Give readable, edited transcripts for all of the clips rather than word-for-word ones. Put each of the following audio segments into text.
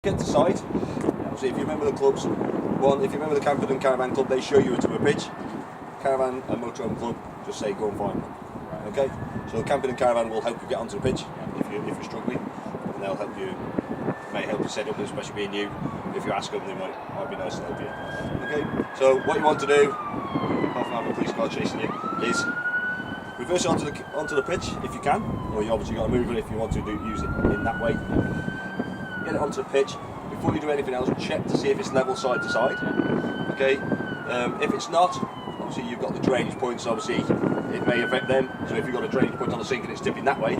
Get to site. Obviously, if you remember the clubs, if you remember the Camperdown Caravan Club, they show you to a pitch. Caravan and Motorhome Club just say go and find them. Okay, so Camperdown Caravan will help you get onto the pitch if you're struggling, and they'll help you. May help you set up, especially being new. If you ask them, they might be nice to help you. Okay, so what you want to do, apart from having a police car chasing you, is reverse onto the pitch if you can, or you obviously got to move it if you want to use it in that way. Get it onto the pitch. Before you do anything else, check to see if it's level side to side. Okay. If it's not, obviously you've got the drainage points. Obviously, it may affect them. So if you've got a drainage point on the sink and it's tipping that way,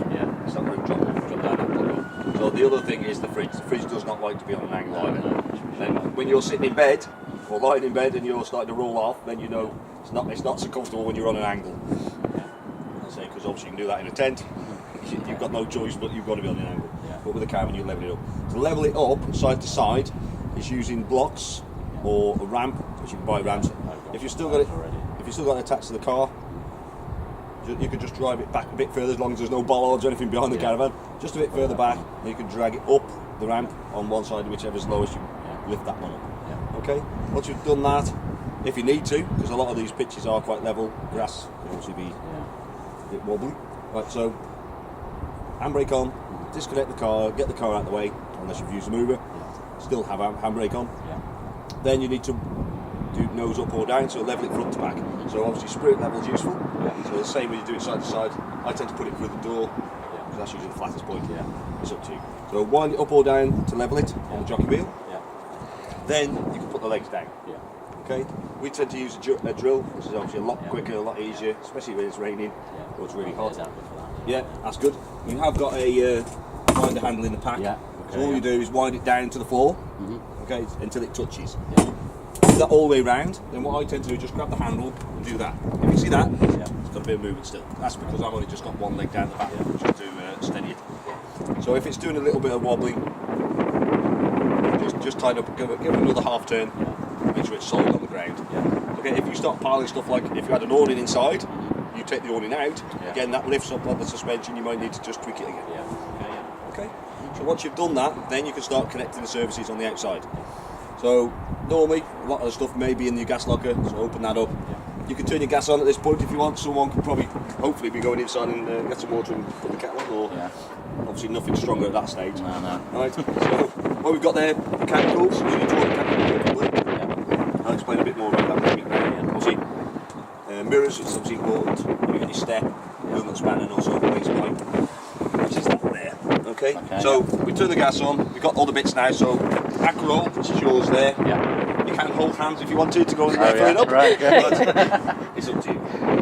it's not going to drop down that plug. So the other thing is the fridge. The fridge does not like to be on an angle either. Then when you're sitting in bed or lying in bed and you're starting to roll off, then you know it's not so comfortable when you're on an angle. I say because obviously you can do that in a tent. You've got no choice, but you've got to be on an angle. But with a caravan, you level it up. To level it up side to side is using blocks or a ramp, which you can buy ramps. If you've still got it attached to the car, you could just drive it back a bit further as long as there's no bollards or anything behind the caravan. Just a bit further back, and you can drag it up the ramp on one side, whichever's lowest, you lift that one up. Okay. Once you've done that, if you need to, because a lot of these pitches are quite level, grass can obviously be a bit wobbly. Right. So handbrake on. Disconnect the car, get the car out of the way, unless you've used a mover, still have a handbrake on. Then you need to do nose up or down, so level it front to back. So obviously spirit level is useful, so the same when you do it side to side. I tend to put it through the door, because that's usually the flattest point. It's up to you. So wind it up or down to level it on the jockey wheel. Then you can put the legs down. Okay. We tend to use a drill, which is obviously a lot quicker, a lot easier, especially when it's raining or it's really hot. Yeah, that's good. You have got a winder handle in the pack. So all you do is wind it down to the floor, okay, until it touches. Do that all the way round. Then what I tend to do is just grab the handle and do that. If you see that, it's got a bit of movement still. That's because I've only just got one leg down the back just to steady it. So if it's doing a little bit of wobbling, just tighten up, give it another half turn, make sure it's solid on the ground. Okay, if you start piling stuff like if you had an awning inside, you take the awning out, again that lifts up on the suspension, you might need to just tweak it again. Okay, so once you've done that, then you can start connecting the services on the outside. So normally, a lot of the stuff may be in your gas locker, so open that up. You can turn your gas on at this point if you want. Someone could probably, hopefully, be going inside and get some water and put the kettle on, or obviously nothing stronger at that stage. Right, so what we've got there, mechanicals, so you draw the mechanical. I'll explain a bit more about that. Obviously, mirrors, it's obviously important. You get your step, movement span, and also the waste pipe, which is that there. Okay, so we turn the gas on. We've got all the bits now. So Acro, which is yours there. You can hold hands if you want to go and fill it up. Right, it's up to you.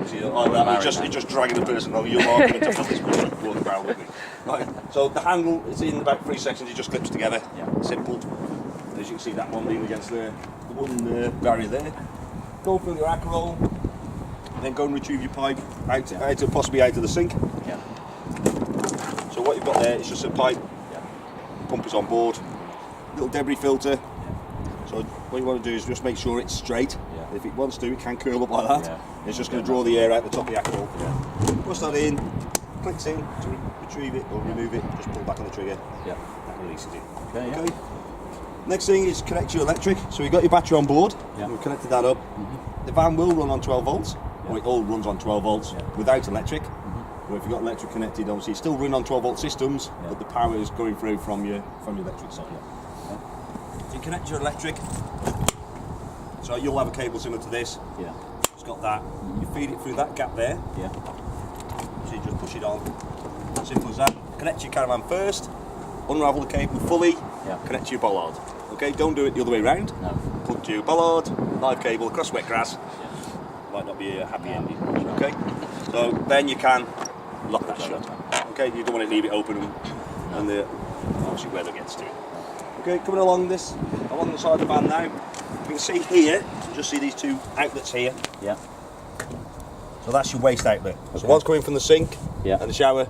So you're just dragging the person along. You're arguing to fill this water barrel with me. Right. So the handle is in about 3 sections. It just clips together. Simple. As you can see, that one leaning against the wooden barrier there. Go fill your Acro. Then go and retrieve your pipe possibly out of the sink. So what you've got there is just a pipe. Pump is on board. Little debris filter. So what you want to do is just make sure it's straight. If it wants to, it can curl up like that. It's just going to draw the air out the top of the Acro. Push that in. Clicks in to retrieve it or remove it. Just pull back on the trigger. That releases it. Okay. Next thing is connect your electric. So you've got your battery on board. We've connected that up. The van will run on 12 volts. Or it all runs on 12 volts without electric. Or if you've got electric connected, obviously it's still running on 12 volt systems, but the power is going through from your electric side. So you connect your electric. So you'll have a cable similar to this. It's got that. You feed it through that gap there. So you just push it on. Simple as that. Connect your caravan first. Unravel the cable fully. Connect to your bollard. Okay, don't do it the other way round. Plug to your bollard, live cable across wet grass. Might not be a happy ending. Okay, so then you can lock that shut. Okay, you don't want to leave it open and obviously weather gets to it. Okay, coming along the side of the van now, you can see here, just see these two outlets here. So that's your waste outlet. So one's coming from the sink and the shower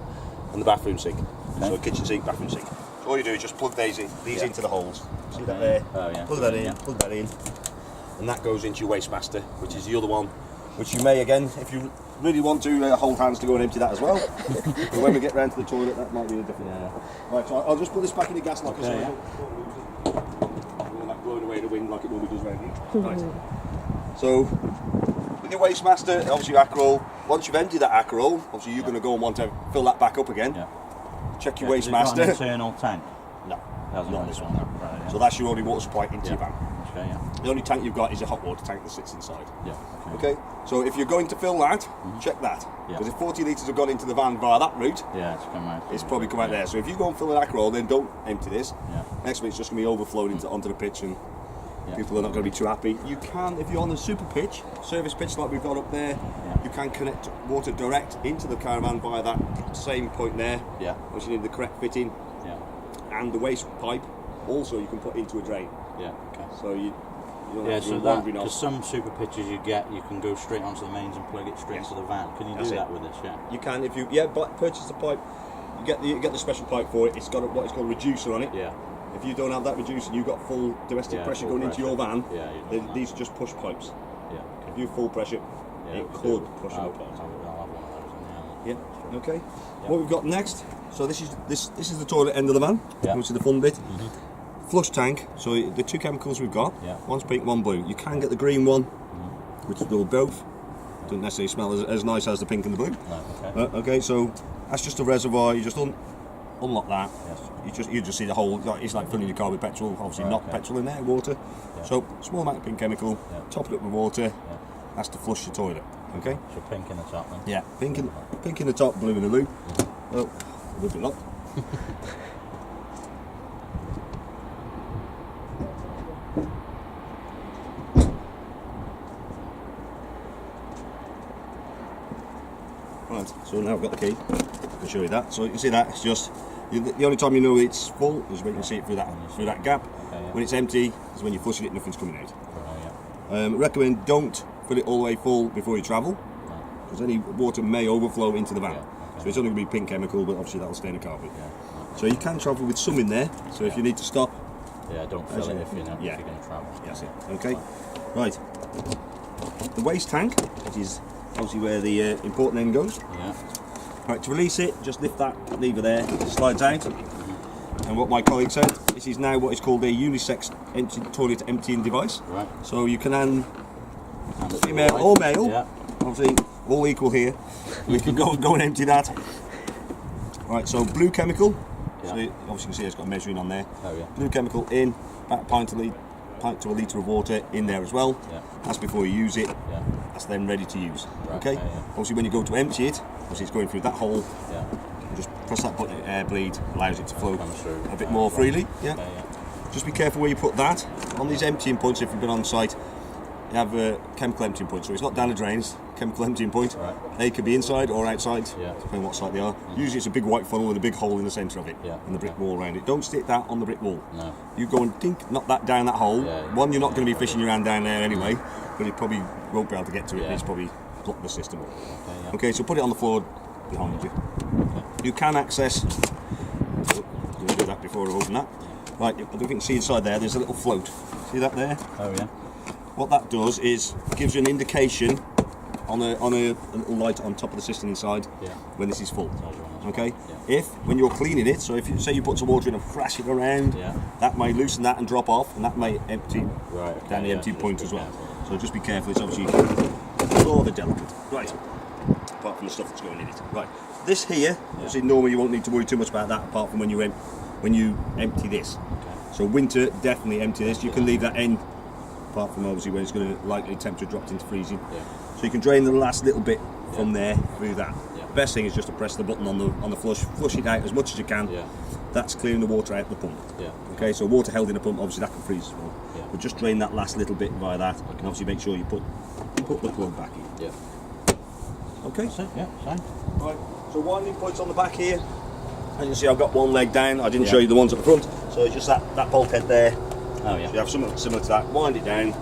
and the bathroom sink. So kitchen sink, bathroom sink. So all you do is just plug these into the holes. See that there? Plug that in, plug that in, and that goes into your waste master, which is the other one. Which you may, again, if you really want to, hold hands to go and empty that as well. But when we get round to the toilet, that might be a different. Right, so I'll just put this back in the gas locker. like it normally does around here. Right. So, with your waste master, obviously your Akrol, once you've emptied that Akrol, obviously you're going to go and want to fill that back up again. Yeah. Check your waste Has it got master. an internal tank? No, Hasn't not got this this one. one. Right, yeah. So that's your only water supply into your van. Okay, yeah. The only tank you've got is a hot water tank that sits inside. Yeah. Okay, so if you're going to fill that, check that. Yeah. Because if 40 litres have gone into the van via that route, Yeah, it's come out. it's probably come out there. So if you go and fill an Akrol, then don't empty this. Yeah. Next week it's just going to be overflowed onto the pitch, and Yeah. people are not going to be too happy. You can, if you're on the super pitch, service pitch like we've got up there, Yeah. you can connect water direct into the caravan via that same point there. Yeah. Which you need the correct fitting, Yeah. and the waste pipe also you can put into a drain. Yeah. Okay. So you don't Yeah, have to so be that, wandering because off. some super pitches you get, you can go straight onto the mains and plug it straight Yes. into the van. Can you That's do it. that with this? Yeah. You can if you purchase the pipe. You get the special pipe for it. It's got what is called a reducer on it. Yeah. If you don't have that reducer and you've got full domestic Yeah, pressure full going into your van, pressure. Yeah, you don't want these are just push pipes. Yeah. If you have full pressure, Yeah, it we could do. push I'll them apart. have one of those in Yeah. Okay. Yeah. What we've got next? So this is the toilet end of the van. Yeah. Which is the fun bit. Flush tank. So the two chemicals we've got. Yeah. One's pink, one blue. You can get the green one, which will both. Doesn't necessarily smell as nice as the pink and the blue. No, okay. Okay, so that's just a reservoir. You just unlock that. Yes. You just see the whole. It's like filling your car with petrol. Obviously, Right, not okay. petrol in there, water. Yeah. So small amount of pink chemical. Yeah. Top it up with water. Yeah. That's to flush your toilet. Okay. So pink in the top then. Yeah. Pink in the top, blue in the loo. Oh, a little bit up. Right, so now I've got the key. I can show you that. So you can see that it's just the only time you know it's full is when you can see it through that gap. Okay, yeah. When it's empty is when you're flushing it, nothing's coming out. Right, yeah. Recommend don't fill it all the way full before you travel, because any water may overflow into the van. Yeah, okay. So it's only going to be pink chemical, but obviously that'll stain the carpet. Yeah. So you can travel with some in there. So if you need to stop, Yeah, don't fill it if you're not, Yeah. if you're going to travel. that's it. Okay. Right. The waste tank, which is obviously where the important end goes. Yeah. Right, to release it, just lift that lever there, it slides out. And what my colleague said, this is now what is called a unisex toilet emptying device. Right. So you can hand And it's female all or right. male, Yeah. obviously all equal here. We can go and empty that. Right, so blue chemical. Yeah. So you obviously can see it's got measuring on there. Oh yeah. Blue chemical in, about pint to a litre of water in there as well. Yeah. That's before you use it. Yeah. That's then ready to use. Right, Okay. yeah, yeah. Obviously, when you go to empty it, obviously it's going through that hole. Yeah. You just press that button, air bleed allows it to flow Comes through. a bit more freely. Yeah. Okay, yeah. Just be careful where you put that. On these emptying points, if you've been on site, you have a chemical emptying point. So it's not down the drains, chemical emptying point. Right. They could be inside or outside, Yeah. depending on what site they are. Usually it's a big white funnel with a big hole in the centre of it, Yeah. and the brick Okay. wall around it. Don't stick that on the brick wall. No. You go and knock that down that hole. Yeah. One, you're not going to be fishing your hand down there anyway, but you probably won't be able to get to it. Yeah. It's probably blocked the system. Okay, yeah. Okay, so put it on the floor behind you. You can access. Oh, I'm going to do that before I open that. Right, I don't think you can see inside there. There's a little float. See that there? Oh yeah. What that does is gives you an indication on a little light on top of the system inside Yeah. when this is full. Tells you when it's Okay. full, yeah. If when you're cleaning it, so if you say you put some water in and thrash it around, Yeah. that may loosen that and drop off, and that may empty Right. Okay, down the yeah, empty so just point be as well. careful. So just be careful. It's obviously rather delicate. Right. Apart from the stuff that's going in it. Right. This here, obviously normally you won't need to worry too much about that, apart from when you empty this. Okay. So winter, definitely empty this. You can leave that in, apart from obviously when it's going to likely temperature dropped into freezing. Yeah. So you can drain the last little bit from there through that. Yeah. The best thing is just to press the button on the flush it out as much as you can. Yeah. That's clearing the water out of the pump. Yeah. Okay, so water held in a pump, obviously that can freeze as well. Yeah. But just drain that last little bit via that, and obviously make sure you put the plug back in. Yeah. Okay. That's it. Yeah. Fine. Right. So winding points on the back here. As you can see, I've got one leg down. I didn't Yeah. show you the ones at the front. So it's just that bulkhead there. Oh So you yeah. have something similar to that. Wind it down.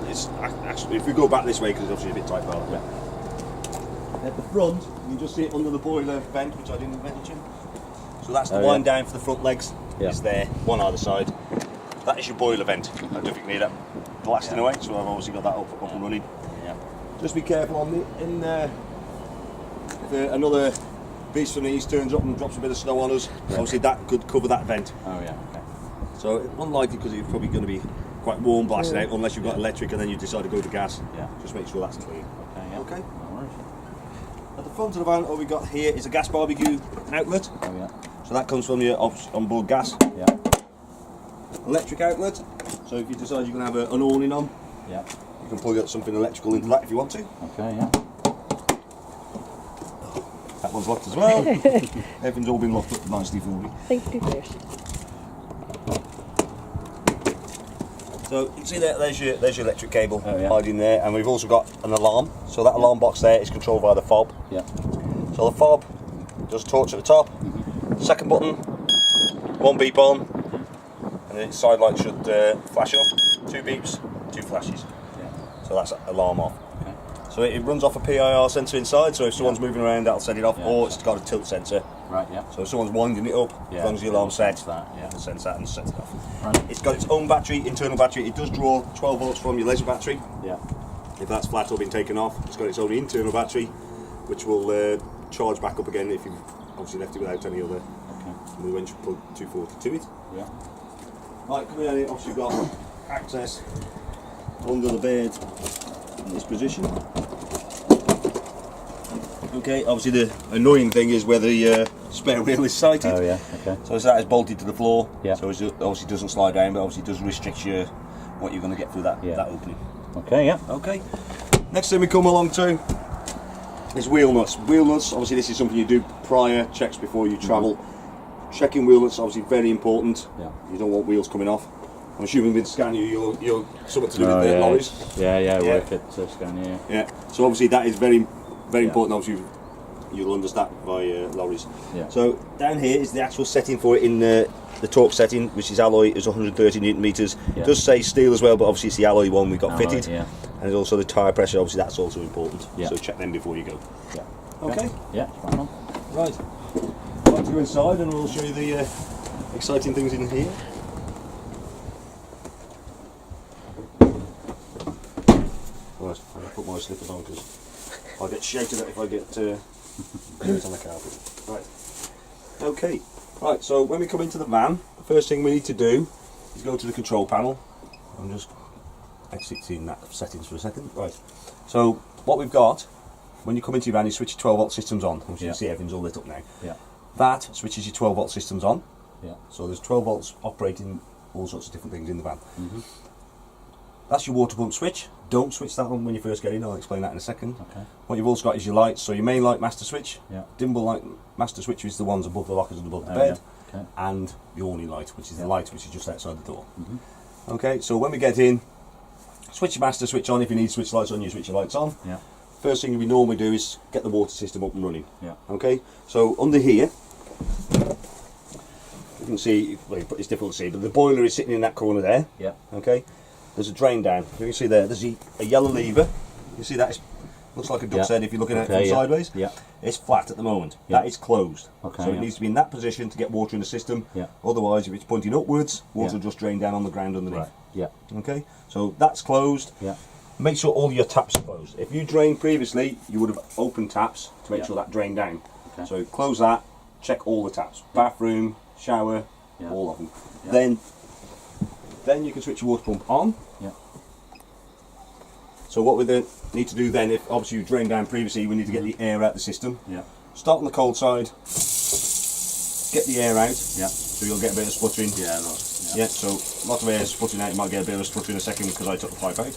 It's actually, if we go back this way, because it's obviously a bit tight by that way. At the front, you can just see it under the boiler vent, which I didn't mention. So that's the Oh, wind yeah. down for the front legs. Yeah. It's there, one either side. That is your boiler vent. I don't know if you can hear that blasting away, so I've obviously got that up and running. Yeah. Just be careful on if another beast from the east turns up and drops a bit of snow on us, obviously that could cover that vent. Oh yeah. Okay. So unlikely, because it's probably going to be quite warm, blast it out, unless you've got electric and then you decide to go to gas. Yeah. Just make sure that's clean. Okay, yeah. Okay. No worries. At the front of the van, all we got here is a gas barbecue outlet. Oh, yeah. So that comes from your onboard gas. Yeah. Electric outlet. So if you decide you're going to have an awning on, Yeah. you can plug something electrical into that if you want to. Okay, yeah. That one's locked as well. Everything's all been locked up nicely for me. Thank you, Chris. So you can see there's your electric cable Oh, yeah. hiding there, and we've also got an alarm. So that alarm box there is controlled by the fob. Yeah. So the fob does torch at the top. Second button, one beep on, and the side light should flash up. 2 beeps, 2 flashes. Yeah. So that's alarm off. Okay. So it runs off a PIR sensor inside. So if someone's moving around, that'll set it off, Yeah. or it's got a tilt sensor. Right, yeah. So if someone's winding it up, Yeah. as long as the alarm's set, That, yeah. it'll sense that and set it off. Right. It's got its own battery, internal battery. It does draw 12 volts from your laser battery. Yeah. If that's flat or been taken off, it's got its own internal battery, which will charge back up again if you've obviously left it without any other. Okay. We went to plug 240 to it. Yeah. Right, coming down here, obviously you've got access to under the bed in this position. Okay, obviously the annoying thing is where the spare wheel is sighted. Oh, yeah. Okay. So that is bolted to the floor. Yeah. So it obviously doesn't slide down, but obviously does restrict what you're going to get through that, Yeah. that opening. Okay, yeah. Okay. Next thing we come along to is wheel nuts. Wheel nuts, obviously this is something you do prior, checks before you travel. Checking wheel nuts, obviously very important. Yeah. You don't want wheels coming off. I'm assuming with Scania you're something to do with the yeah. lorries. Yeah, yeah, Yeah. work at Scania. Yeah. So obviously that is very Yeah. important. Obviously you'll understand by lorries. Yeah. So down here is the actual setting for it in the torque setting, which is alloy, is 130 newton meters. Yeah. It does say steel as well, but obviously it's the alloy one we got Alloy, fitted. yeah. And there's also the tyre pressure. Obviously that's also important. Yeah. So check them before you go. Yeah. Okay. Yeah, spot on. Right. Let's go inside and we'll show you the exciting things in here. Right, I'm going to put my slippers on because I'll get shouted at if I get dirt on the carpet. Right. Okay. Right, so when we come into the van, the first thing we need to do is go to the control panel. I'm just exiting that settings for a second. Right. So what we've got, when you come into your van, you switch your 12 volt systems on. As you Yeah. can see, everything's all lit up now. Yeah. That switches your 12 volt systems on. Yeah. So there's 12 volts operating all sorts of different things in the van. Mhm. That's your water pump switch. Don't switch that on when you first get in. I'll explain that in a second. Okay. What you've also got is your lights. So your main light master switch. Yeah. Dimble light master switch is the ones above the lockers and above the Oh, bed. yeah. Okay. And the awning light, which is Yeah. the light which is just outside the door. Mhm. Okay, so when we get in, switch your master switch on. If you need switch lights on, you switch your lights on. Yeah. First thing we normally do is get the water system up and running. Yeah. Okay, so under here, you can see, well, it's difficult to see, but the boiler is sitting in that corner there. Yeah. Okay, there's a drain down. You can see there, there's a yellow lever. You see that? It looks like a duck's Yeah. head if you're looking at it Okay, from yeah. sideways. Yeah. It's flat at the moment. Yeah. That is closed. Okay, so it yeah. needs to be in that position to get water in the system. Yeah. Otherwise, if it's pointing upwards, water Yeah. will just drain down on the ground underneath. Right. Yeah. Okay, so that's closed. Yeah. Make sure all your taps are closed. If you drained previously, you would have opened taps to make Yeah. sure that drained down. Okay. So close that, check all the taps. Bathroom, shower, Yeah. all of them. Yeah. Then you can switch your water pump on. Yeah. So what we then need to do then, if obviously you drained down previously, we need to get the air out of the system. Yeah. Start on the cold side, get the air out, Yeah. so you'll get a bit of sputtering. Yeah. Lots. Yeah, so lots of air sputtering out, you might get a bit of a sputter in a second because I took the pipe out.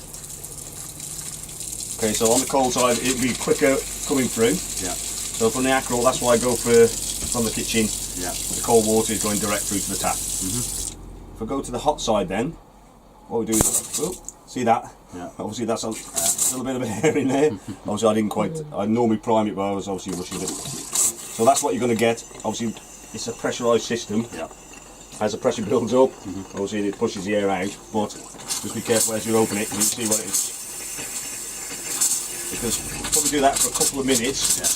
Okay, so on the cold side it'll be quicker coming through. Yeah. So from the Acrol, that's why I go for from the kitchen. Yeah. The cold water is going direct through to the tap. If I go to the hot side then, what we do is, oh, see that? Yeah. Obviously that's a little bit of air in there. Obviously I didn't quite, I normally prime it, but I was obviously rushing it. So that's what you're going to get. Obviously it's a pressurised system. Yeah. As the pressure builds up, obviously it pushes the air out, but just be careful as you open it, because you can see what it is. Because we'll probably do that for a couple of minutes. Yeah.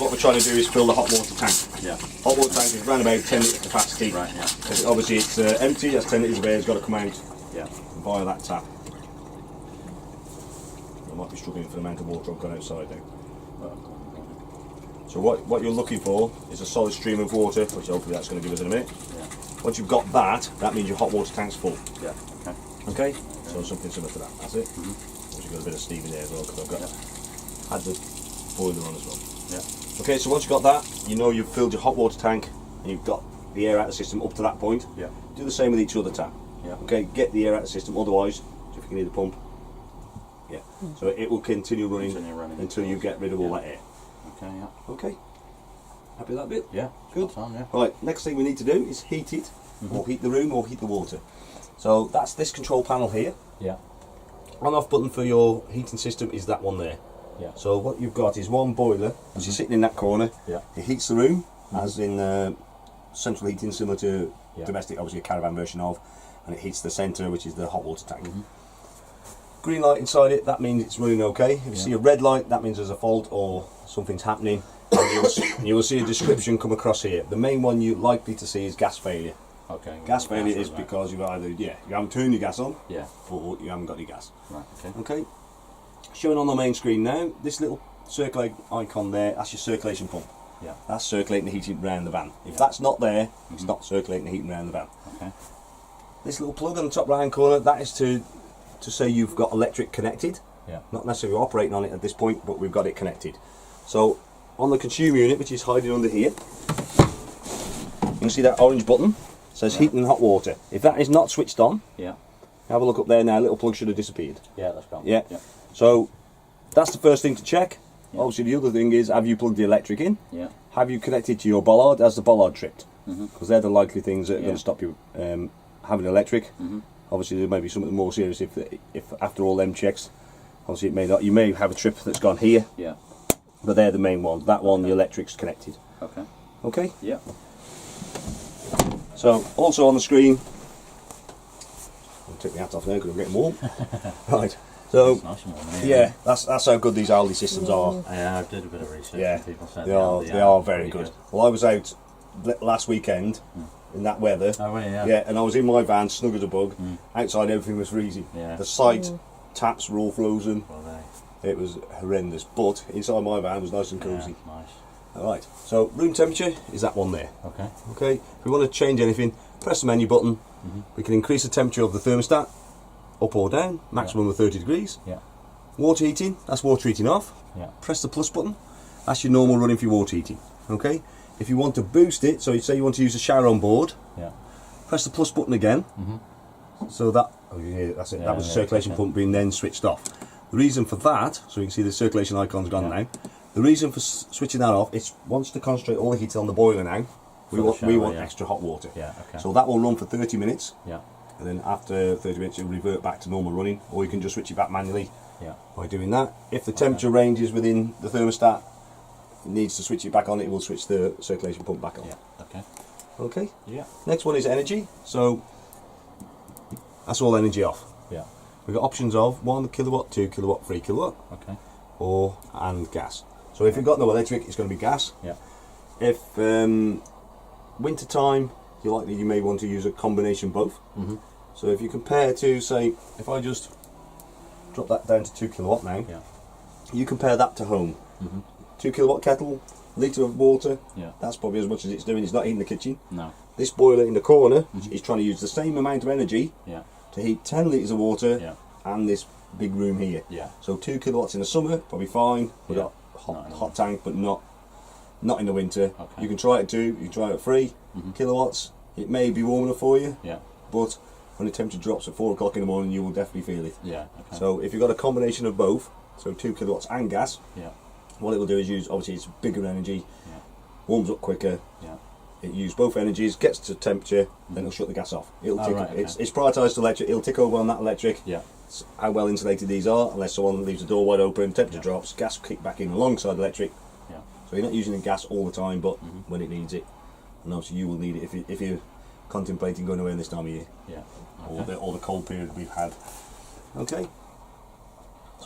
What we're trying to do is fill the hot water tank. Yeah. Hot water tank is around about 10 litre capacity. Right. Yeah. Because obviously it's empty, that's 10 litres of air, it's got to come out Yeah. via that tap. I might be struggling for the amount of water I've got outside now. So what you're looking for is a solid stream of water, which hopefully that's going to give us in a minute. Yeah. Once you've got that, that means your hot water tank's full. Yeah. Okay. Okay, so something similar to that. That's it. Also got a bit of steam in there as well because I've got had the boiler on as well. Yeah. Okay, so once you've got that, you know you've filled your hot water tank and you've got the air out of the system up to that point. Yeah. Do the same with each other tap. Yeah. Okay, get the air out of the system. Otherwise, if you can hear the pump, yeah. So it will continue running, until you get rid of all that air. Okay. Yeah. Okay. Happy with that bit? Yeah. Good. Spot on, yeah. Right, next thing we need to do is heat it, or heat the room, or heat the water. So that's this control panel here. Yeah. On-off button for your heating system is that one there. Yeah. So what you've got is one boiler, which is sitting in that corner. Yeah. It heats the room, as in central heating, similar to Yeah. domestic, obviously a caravan version of, and it heats the centre, which is the hot water tank. Green light inside it, that means it's running okay. If you see a red light, that means there's a fault or something's happening. And you will see a description come across here. The main one you're likely to see is gas failure. Okay. Gas failure is right. because you've either, you haven't turned your gas on, Yeah. or you haven't got any gas. Right. Okay. Okay. Showing on the main screen now, this little circulating icon there, that's your circulation pump. Yeah. That's circulating the heating around the van. If that's not there, it's not circulating the heating around the van. Okay. This little plug on the top right hand corner, that is to say you've got electric connected. Yeah. Not necessarily operating on it at this point, but we've got it connected. So on the consumer unit, which is hiding under here, you can see that orange button says heating and hot water. If that is not switched on, Yeah. have a look up there now, little plug should have disappeared. Yeah. That's gone. Yeah. Yeah. So that's the first thing to check. Yeah. Obviously the other thing is, have you plugged the electric in? Yeah. Have you connected to your bollard? Has the bollard tripped? Because they're the likely things that are going to stop you having electric. Obviously there may be something more serious if after all them checks, obviously it may not. You may have a trip that's gone here, Yeah. but they're the main ones. That one, the electric's connected. Okay. Okay. Yeah. So also on the screen, I'll take my hat off now because I'm getting warm. Right. So It's nice and warm in here. yeah, that's how good these Aldi systems are. Yeah, I did a bit of research. Yeah, and people said they are very good. Well, I was out last weekend in that weather. Oh, really? Yeah. Yeah, and I was in my van, snug as a bug. Outside, everything was freezing. Yeah. The site taps were all frozen. Well, It was horrendous. But inside my van was nice and cosy. Yeah, nice. All right. So room temperature is that one there. Okay. Okay. If we want to change anything, press the menu button. We can increase the temperature of the thermostat, up or down, maximum of 30 degrees. Yeah. Water heating, that's water heating off. Yeah. Press the plus button. That's your normal running for your water heating. Okay. If you want to boost it, so you say you want to use a shower on board, Yeah. press the plus button again. So that, oh yeah, that's it. Yeah, that was the yeah, circulation okay. pump being then switched off. The reason for that, so you can see the circulation icon's gone now. The reason for switching that off, it's wants to concentrate all the heat on the boiler now. We the want shower, extra hot water. Yeah, okay. So that will run for 30 minutes, Yeah. and then after 30 minutes it'll revert back to normal running, or you can just switch it back manually Yeah. by doing that. If the temperature range is within the thermostat, it needs to switch it back on, it will switch the circulation pump back on. Yeah. Okay. Okay. Yeah. Next one is energy. So that's all energy off. Yeah. We've got options of 1 kilowatt, 2 kilowatt, 3 kilowatt, Okay. and gas. So if you've got no electric, it's going to be gas. Yeah. If winter time, you may want to use a combination both. So if you compare to, say, if I just drop that down to 2 kilowatt now, Yeah. you compare that to home. 2 kilowatt kettle, litre of water, Yeah. that's probably as much as it's doing. It's not heating the kitchen. No. This boiler in the corner is trying to use the same amount of energy Yeah. to heat 10 litres of water Yeah. and this big room here. Yeah. So 2 kilowatts in the summer, probably fine. We've Yeah. got Not in the hot tank, but not in the winter. Okay. You can try it at 2, you can try it at 3 kilowatts. It may be warm enough for you, Yeah. but when the temperature drops at 4 o'clock in the morning, you will definitely feel it. Yeah. Okay. So if you've got a combination of both, so 2 kilowatts and gas, Yeah. what it will do is use, obviously it's bigger energy, Yeah. warms up quicker. Yeah. It uses both energies, gets to temperature, then it'll shut the gas off. It'll Oh, tick, right, okay. it's prioritised to electric, it'll tick over on that electric. Yeah. It's how well insulated these are, unless someone leaves the door wide open, temperature drops, gas will kick back in alongside electric. Yeah. So you're not using the gas all the time, but when it needs it. And obviously you will need it if you're contemplating going away this time of year, Yeah. or the cold period we've had. Okay.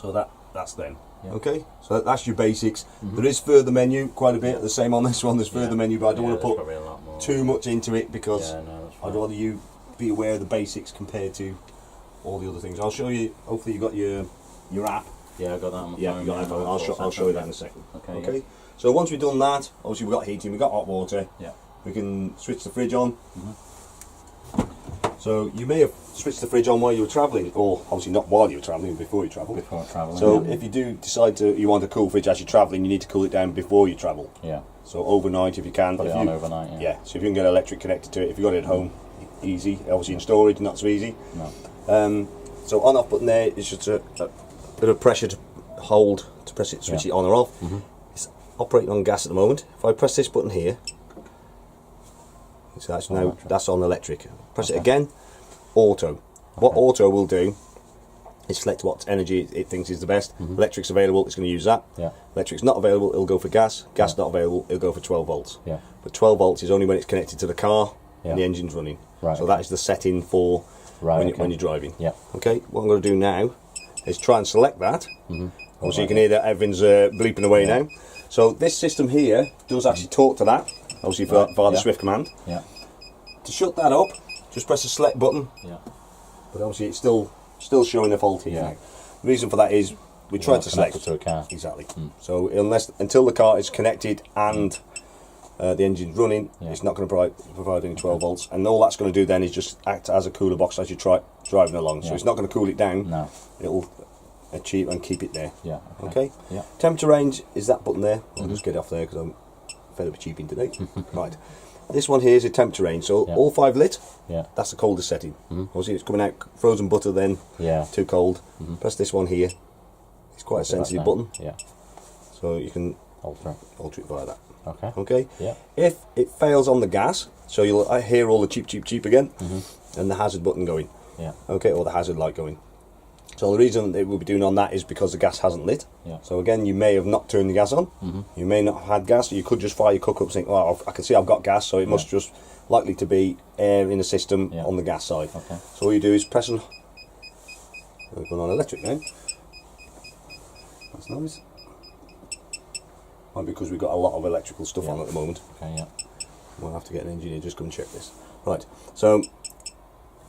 So that's them. Yeah. Okay. So that's your basics. There is further menu, quite a bit. The same on this one. There's further menu, but I don't want to put too much into it because Yeah, no, that's I'd fine. rather you be aware of the basics compared to all the other things. I'll show you. Hopefully you got your app. Yeah, I got that on my Yeah, phone. you got it. I'll show you that in a second. Okay. Yeah. So once we've done that, obviously we've got heating, we've got hot water. Yeah. We can switch the fridge on. So So you may have switched the fridge on while you were travelling, or obviously not while you were travelling, before you travel. Before travelling. So if you do decide you want a cool fridge as you're travelling, you need to cool it down beful you travel. Yeah. So overnight if you can. Put it on overnight. Yeah. Yeah. So if you can get electric connected to it, if you've got it at home, easy. Obviously in storage, not so easy. No. So on-off button there is just a bit of pressure to hold to press it, switch it on or off. It's operating on gas at the moment. If I press this button here, so that's now that's on electric. Press it again, auto. What auto will do is select what energy it thinks is the best. Electric's available, it's going to use that. Yeah. Electric's not available, it'll go for gas. Gas not available, it'll go for 12 volts. Yeah. But 12 volts is only when it's connected to the car and the engine's running. Right. So that is the setting for when you're driving. Yeah. Okay, what I'm going to do now is try and select that. Obviously you can hear that everything's bleeping away now. So this system here does actually talk to that, obviously via the Swift command. Yeah. To shut that up, just press the select button. Yeah. But obviously it's still showing the fault here. Yeah. The reason for that is we tried to select to a car. Exactly. So until the car is connected and the engine's running, it's not going to provide any 12 volts, and all that's going to do then is just act as a cooler box as you try driving along. So it's not going to cool it down. No. It'll achieve and keep it there. Yeah. Okay. Yeah. Temperature range is that button there. I'll just get off there because I'm fed up with cheaping today. Right. This one here is a temperature range. So all 5 lit. Yeah. That's the coldest setting. Obviously it's coming out frozen butter then. Yeah. Too cold. Press this one here. It's quite a sensitive button. Yeah. So you can alter it via that. Okay. Okay. Yeah. If it fails on the gas, so you'll hear all the cheap again, and the hazard button going. Yeah. Okay, or the hazard light going. So the reason it will be doing on that is because the gas hasn't lit. Yeah. So again, you may have not turned the gas on. You may not have had gas. You could just fire your cook up saying, "Oh, I can see I've got gas," so it must just likely to be air in the system on the gas side. Okay. So all you do is press on. We're going on electric now. That's nice. Might be because we've got a lot of electrical stuff on at the moment. Okay. Yeah. We'll have to get an engineer just come and check this. Right. So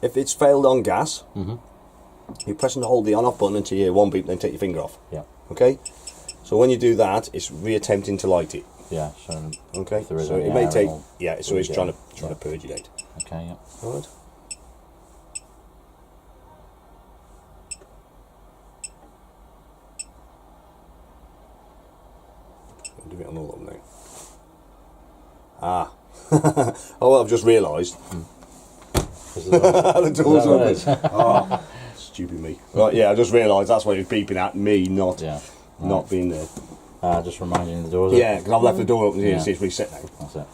if it's failed on gas, you press and hold the on-off button until you hear one beep, then take your finger off. Yeah. Okay. So when you do that, it's re-attempting to light it. Yeah. So. Okay. If there is So any it may air, take. it'll Yeah. So it's trying to purge it out. Okay. Yeah. All right. I'll do it on all of them now. Ah. Oh, well, I've just realised. The door's open. Oh, stupid me. Right, yeah, I just realised that's why you're peeping at me, not being there. Just reminding the doors. Yeah, because I've left the door open here, Yeah. see it's reset now. That's it.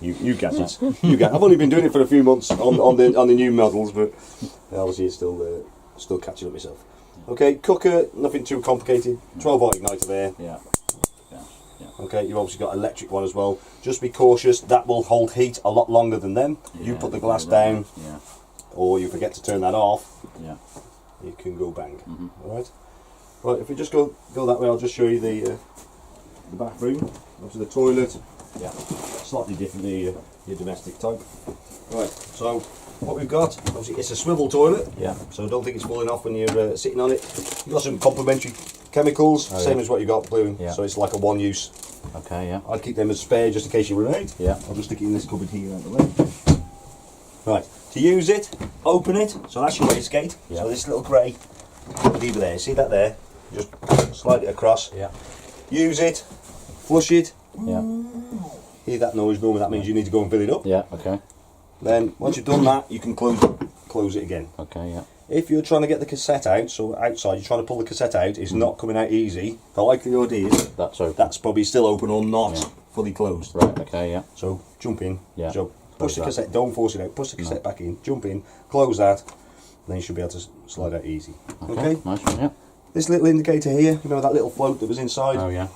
You gadgets. I've only been doing it for a few months on the new models, but obviously it's still catching up myself. Okay, cooker, nothing too complicated. 12 volt igniter there. Yeah. Okay, you've obviously got electric one as well. Just be cautious, that will hold heat a lot longer than them. You put the glass down, or you forget to turn that off, you can go bang. Alright? Right, if we just go that way, I'll just show you the bathroom. Obviously the toilet, slightly different to your domestic type. Right, so what we've got, obviously it's a swivel toilet, so don't think it's falling off when you're sitting on it. You've got some complementary chemicals, same as what you got blue, so it's like a one use. Okay, yeah. I'd keep them as spare just in case you run out. Yeah. I'll just stick it in this cupboard here out the way. Right, to use it, open it, so that's your wastegate. So this little grey lever there, see that there? Just slide it across. Yeah. Use it, flush it. Yeah. Hear that noise, normally that means you need to go and fill it up. Yeah, okay. Then once you've done that, you can close it again. Okay, yeah. If you're trying to get the cassette out, so outside you're trying to pull the cassette out, it's not coming out easy. The likelihood is That's open. that's probably still open or not fully closed. Right, okay, yeah. So jump in, Yeah. push the cassette, don't force it out, push the cassette back in, jump in, close that, then you should be able to slide out easy. Okay? Nice one, yeah. This little indicator here, remember that little float that was inside? Oh, yeah.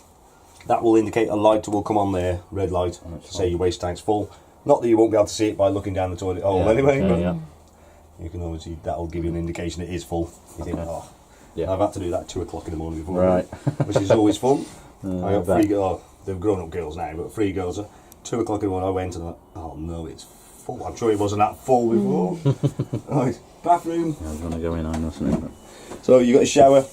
That will indicate a light will come on there, red light, to say your waste tank's full. Not that you won't be able to see it by looking down the toilet hole anyway, okay, but yeah. you can obviously, that'll give you an indication it is full. You think, oh, Yeah. I've had to do that at 2 o'clock in the morning before, Right. which is always fun. I got bet. 3 girls, they're grown up girls now, but 3 girls, 2 o'clock in the morning I went and I went, oh no, it's full. I'm sure it wasn't that full before. Right, bathroom. I was going to go in on this, isn't it? So you got a shower.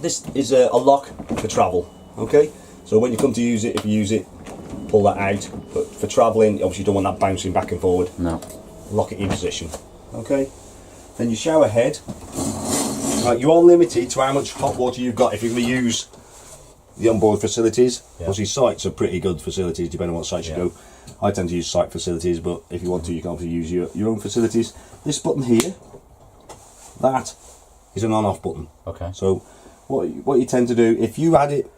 This is a lock for travel, okay? So when you come to use it, if you use it, pull that out. But for travelling, obviously you don't want that bouncing back and forward. No. lock it in position. Okay. Then your shower head. Right, you are limited to how much hot water you've got if you're going to use the onboard facilities. Yeah. Obviously, sites are pretty good facilities, depending on what sites you go. I tend to use site facilities, but if you want to, you can obviously use your own facilities. This button here, that is an on-off button. Okay. So, what you tend to do, if you had it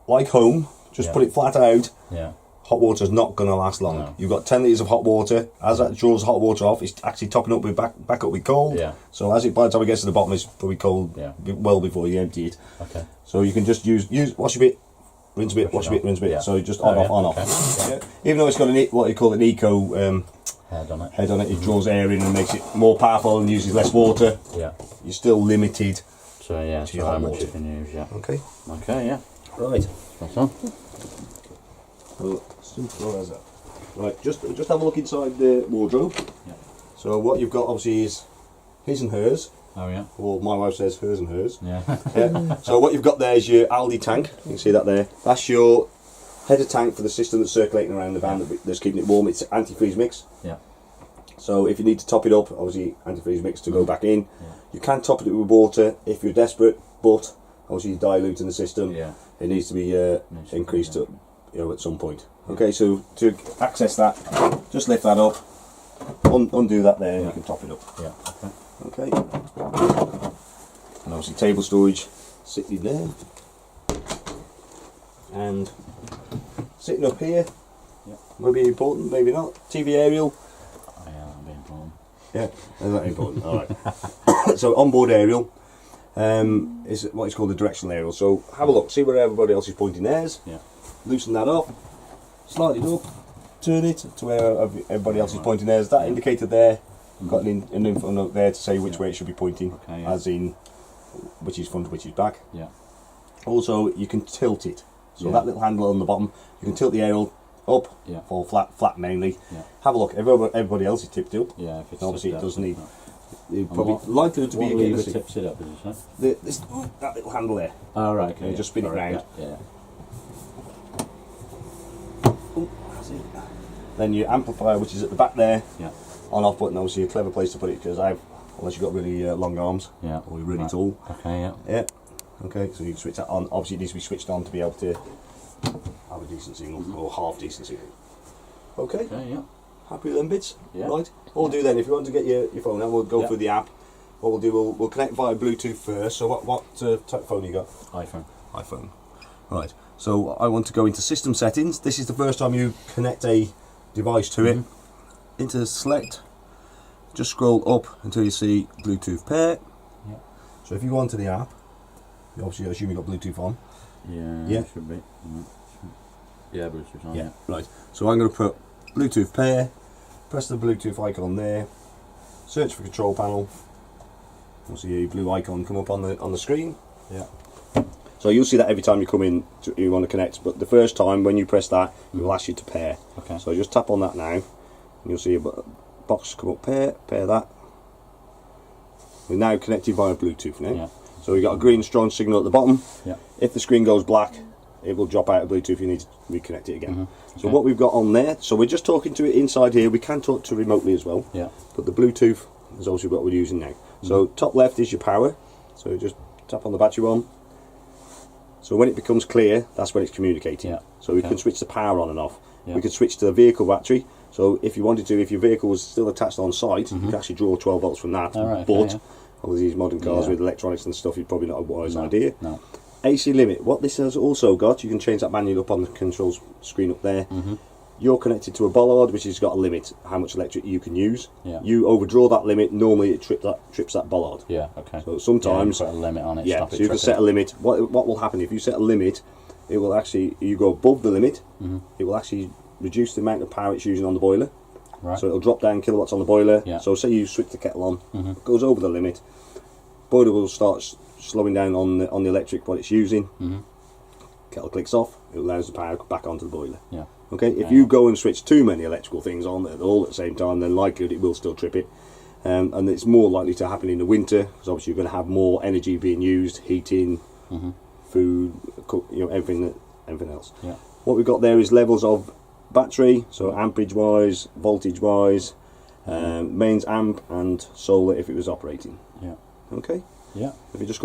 like home, just put it flat out. Yeah. Hot water is not going to last long. No. You've got 10 litres of hot water. As that draws hot water off, it's actually topping up with back up with cold. Yeah. So by the time it gets to the bottom, it's probably cold well before you empty it. Okay. So you can just use wash a bit, rinse a bit, wash a bit, rinse a bit. Yeah. So just on off. Okay. Yeah. Even though it's got what you call an eco head on it. it draws air in and makes it more powerful and uses less water. Yeah. You're still limited. So yeah, to so your how hot much water. you can use, yeah. Okay. Okay, yeah. Right. That's on. Right, just have a look inside the wardrobe. Yeah. So what you've got obviously is his and hers, Oh yeah. or my wife says hers and hers. Yeah. Yeah. So what you've got there is your Aldi tank. You can see that there. That's your header tank for the system that's circulating around the van that's keeping it warm. It's antifreeze mix. Yeah. So if you need to top it up, obviously antifreeze mix to go back in. Yeah. You can top it with water if you're desperate, but obviously you're diluting the system. Yeah. It needs to be increased yeah. up, at some point. Okay, so to access that, just lift that up, undo that there, and you can top it up. Yeah. Okay. Okay. And obviously table storage sitting there, and sitting up here. Yeah. Maybe important, maybe not. TV aerial. Oh, yeah, that'll be important. Yeah, that's not important. All right. So onboard aerial is what is called a directional aerial. So have a look, see where everybody else is pointing theirs. Yeah. Loosen that up, slide it up, turn it to where everybody else is pointing theirs. That indicator there, got an info note there to say which way it should be pointing, Okay, yeah. as in which is front, which is back. Yeah. Also, you can tilt it. So Yeah. that little handle on the bottom, you can tilt the aerial up, Yeah. or flat mainly. Yeah. Have a look. Everybody else is tipped up. Yeah. If it's Obviously, tipped it does up, need. no. It's probably likely to be What again. lever tips it up, did you say? That little handle there. Oh, right, okay. You just spin it round. Yeah. Then your amplifier, which is at the back there, Yeah. on off button. Obviously, a clever place to put it because unless you've got really long arms Yeah. or you're really Right. tall. Okay, yeah. Yeah. Okay, so you can switch that on. Obviously, it needs to be switched on to be able to have a decent signal or half decent signal. Okay. Okay, yeah. Happy with them bits? Yeah. Right. What we'll do then, if you want to get your phone out, we'll go Yeah. through the app. What we'll do, we'll connect via Bluetooth first. So what type of phone you got? iPhone. iPhone. Right. So I want to go into system settings. This is the first time you connect a device to it. Into select. Just scroll up until you see Bluetooth pair. Yeah. So if you go onto the app, you obviously assume you've got Bluetooth on. Yeah. Yeah. It should be. Yeah, Bluetooth on. Yeah. Right. So I'm going to put Bluetooth pair. Press the Bluetooth icon there. Search for control panel. You'll see a blue icon come up on the screen. Yeah. So you'll see that every time you come in, you want to connect. But the first time when you press that, it will ask you to pair. Okay. So just tap on that now, and you'll see a box come up. Pair that. We're now connected via Bluetooth now. Yeah. So we've got a green strong signal at the bottom. Yeah. If the screen goes black, it will drop out of Bluetooth. You need to reconnect it again. So Okay. what we've got on there, so we're just talking to it inside here. We can talk to remotely as well. Yeah. But the Bluetooth is obviously what we're using now. So top left is your power. So just tap on the battery one. So when it becomes clear, that's when it's communicating. Yeah. So we Okay. can switch the power on and off. Yeah. We can switch to the vehicle battery. So if you wanted to, if your vehicle was still attached on site, you can actually draw 12 volts from that. All right, But okay, yeah. all these modern cars Yeah. with electronics and stuff, it's probably not a wise No, idea. No. AC limit. What this has also got, you can change that manually up on the controls screen up there. You're connected to a bollard, which has got a limit how much electric you can use. Yeah. You overdraw that limit, normally it trips that bollard. Yeah. Okay. So sometimes, Yeah, you put a limit on it. yeah, Stop so it you can set a limit. What will happen if you set a limit? It will actually, you go above the limit, it will actually reduce the amount of power it's using on the boiler. Right. So it'll drop down kilowatts on the boiler. Yeah. So say you switch the kettle on, it goes over the limit, boiler will start slowing down on the electric what it's using. Kettle clicks off, it allows the power back onto the boiler. Yeah. Okay, if you go and switch too many electrical things on all at the same time, then likely it will still trip it. And it's more likely to happen in the winter because obviously you're going to have more energy being used, heating, food, everything else. Yeah. What we've got there is levels of battery, so amperage wise, voltage wise, Mains amp and solar if it was operating. Yeah. Okay. Yeah. If you just